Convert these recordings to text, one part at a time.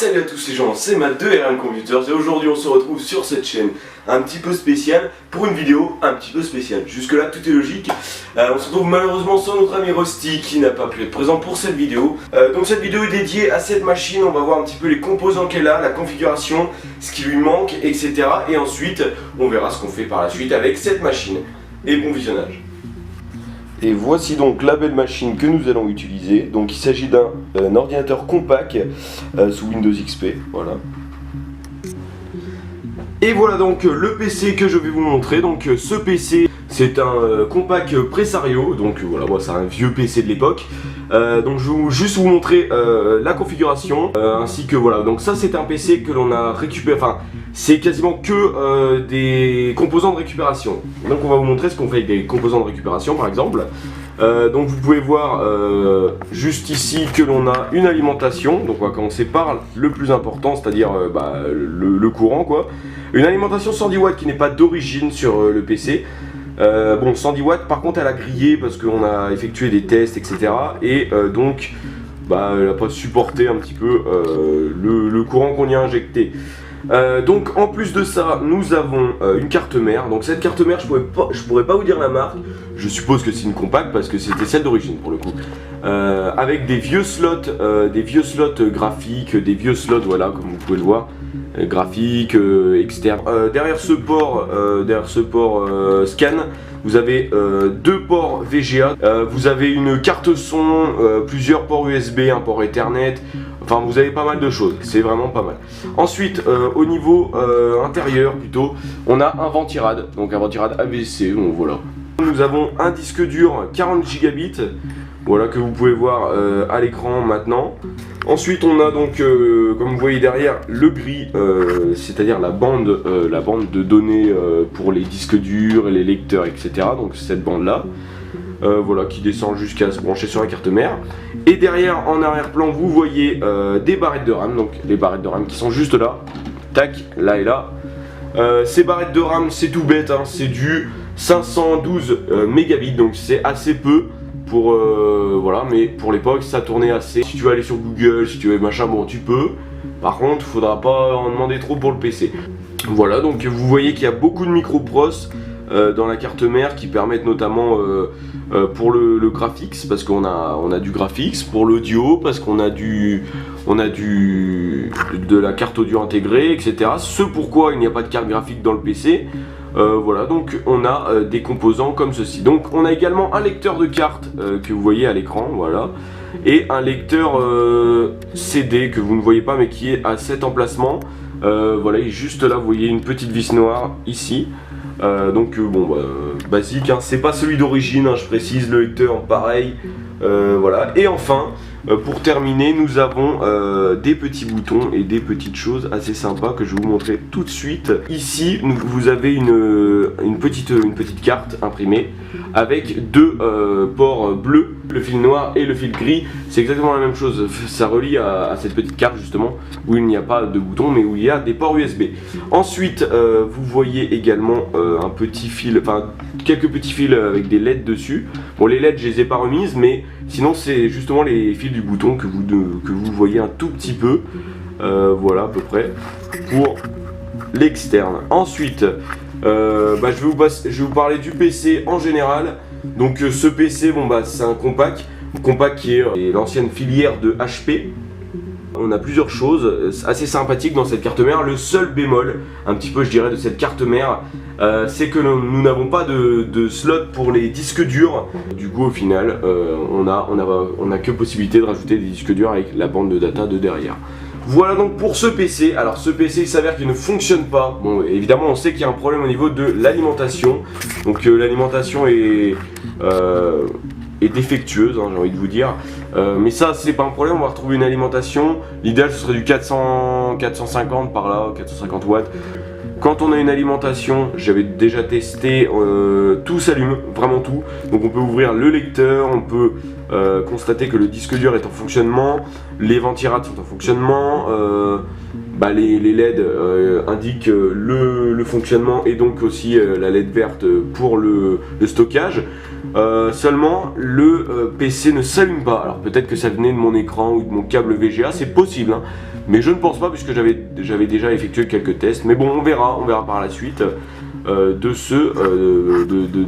Salut à tous les gens, c'est Matt de RN Computers et aujourd'hui on se retrouve sur cette chaîne un petit peu spéciale pour une vidéo un petit peu spéciale. Jusque là tout est logique. On se retrouve malheureusement sans notre ami Rusty qui n'a pas pu être présent pour cette vidéo. Donc cette vidéo est dédiée à cette machine, on va voir un petit peu les composants qu'elle a, la configuration, ce qui lui manque, etc. Et ensuite on verra ce qu'on fait par la suite avec cette machine. Et bon visionnage. Et voici donc la belle machine que nous allons utiliser. Donc il s'agit d'un ordinateur compact sous Windows XP, voilà. Et voilà donc le PC que je vais vous montrer. Donc ce PC c'est un compact Presario, donc voilà, moi c'est un vieux PC de l'époque. Donc je vais juste vous montrer la configuration ainsi que voilà. Donc ça c'est un PC que l'on a récupéré, enfin c'est quasiment que des composants de récupération. Donc on va vous montrer ce qu'on fait avec des composants de récupération par exemple. Donc vous pouvez voir juste ici que l'on a une alimentation. Donc on va commencer par le plus important, c'est-à-dire le courant quoi. Une alimentation 110 watts qui n'est pas d'origine sur le PC. Bon 110 watts par contre elle a grillé parce qu'on a effectué des tests etc. Et donc elle n'a pas supporté un petit peu le courant qu'on y a injecté. Donc en plus de ça nous avons une carte mère. Donc cette carte mère je pourrais pas vous dire la marque. Je suppose que c'est une compacte parce que c'était celle d'origine pour le coup, avec des vieux slots graphiques, des vieux slots voilà comme vous pouvez le voir, graphiques, externes. Derrière ce port scan vous avez deux ports VGA, vous avez une carte son, plusieurs ports USB, un port Ethernet. Enfin vous avez pas mal de choses, c'est vraiment pas mal. Ensuite au niveau intérieur plutôt, on a un ventirad, donc un ventirad AVC, donc voilà. Nous avons un disque dur 40 Go, voilà que vous pouvez voir à l'écran maintenant. Ensuite on a donc comme vous voyez derrière le gris, c'est-à-dire la bande de données pour les disques durs et les lecteurs etc. Donc cette bande là. Voilà, qui descend jusqu'à se brancher sur la carte mère. Et derrière, en arrière-plan, vous voyez des barrettes de RAM. Donc les barrettes de RAM qui sont juste là. Tac, là et là. Ces barrettes de RAM, c'est tout bête, hein, c'est du 512 mégabits. Donc c'est assez peu pour voilà, mais pour l'époque, ça tournait assez. Si tu veux aller sur Google, si tu veux machin, bon, tu peux. Par contre, faudra pas en demander trop pour le PC. Voilà, donc vous voyez qu'il y a beaucoup de micro-pros dans la carte mère qui permettent notamment pour le graphics parce qu'on a du graphics, pour l'audio parce qu'on a de la carte audio intégrée etc. Ce pourquoi il n'y a pas de carte graphique dans le PC. Voilà, donc on a des composants comme ceci. Donc on a également un lecteur de carte que vous voyez à l'écran, voilà, et un lecteur CD que vous ne voyez pas mais qui est à cet emplacement. Voilà, il est juste là, vous voyez une petite vis noire ici. Basique, hein. C'est pas celui d'origine, hein, je précise, le lecteur pareil, voilà. Et enfin, pour terminer, nous avons des petits boutons et des petites choses assez sympas que je vais vous montrer tout de suite. Ici, vous avez une petite carte imprimée avec deux ports bleus, le fil noir et le fil gris. C'est exactement la même chose, ça relie à cette petite carte justement où il n'y a pas de bouton mais où il y a des ports USB. Ensuite, vous voyez également un petit fil, enfin quelques petits fils avec des LED dessus. Bon, les LED je les ai pas remises, mais sinon c'est justement les fils du bouton que vous voyez un tout petit peu, voilà à peu près pour l'externe. Ensuite je vais vous parler du PC en général. Donc ce PC, c'est un compact qui est l'ancienne filière de HP. On a plusieurs choses assez sympathiques dans cette carte mère. Le seul bémol, un petit peu je dirais, de cette carte mère, c'est que nous n'avons pas de slot pour les disques durs. Du coup au final, on a que possibilité de rajouter des disques durs avec la bande de data de derrière. Voilà donc pour ce PC. Alors ce PC il s'avère qu'il ne fonctionne pas. Bon évidemment on sait qu'il y a un problème au niveau de l'alimentation. Donc l'alimentation est défectueuse, hein, j'ai envie de vous dire. Mais ça c'est pas un problème, on va retrouver une alimentation. L'idéal ce serait du 450 par là, 450 watts. Quand on a une alimentation, j'avais déjà testé, tout s'allume, vraiment tout. Donc on peut ouvrir le lecteur, on peut constater que le disque dur est en fonctionnement, les ventirades sont en fonctionnement, les LED indiquent le fonctionnement et donc aussi la LED verte pour le stockage. Seulement le PC ne s'allume pas. Alors peut-être que ça venait de mon écran ou de mon câble VGA, c'est possible, hein. Mais je ne pense pas puisque j'avais déjà effectué quelques tests. Mais bon, on verra par la suite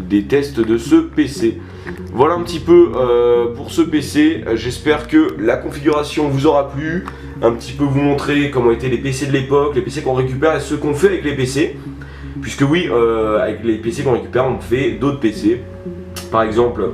des tests de ce PC. Voilà un petit peu pour ce PC. J'espère que la configuration vous aura plu. Un petit peu vous montrer comment étaient les PC de l'époque, les PC qu'on récupère et ce qu'on fait avec les PC. Puisque oui, avec les PC qu'on récupère, on fait d'autres PC. Par exemple,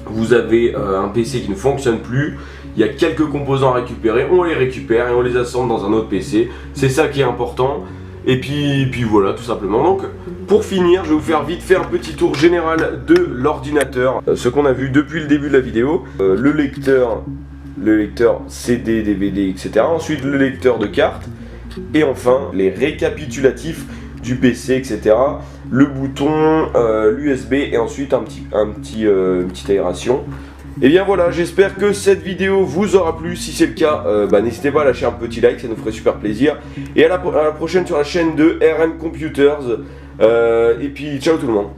vous avez un PC qui ne fonctionne plus. Il y a quelques composants à récupérer, on les récupère et on les assemble dans un autre PC. C'est ça qui est important. Et puis voilà, tout simplement. Donc, pour finir, je vais vous faire vite fait un petit tour général de l'ordinateur. Ce qu'on a vu depuis le début de la vidéo. Le lecteur CD, DVD, etc. Ensuite, le lecteur de cartes. Et enfin, les récapitulatifs du PC, etc. Le bouton, l'USB et ensuite une petite aération. Et bien voilà, j'espère que cette vidéo vous aura plu. Si c'est le cas, n'hésitez pas à lâcher un petit like, ça nous ferait super plaisir. Et à la prochaine sur la chaîne de RM Computers. Et puis ciao tout le monde.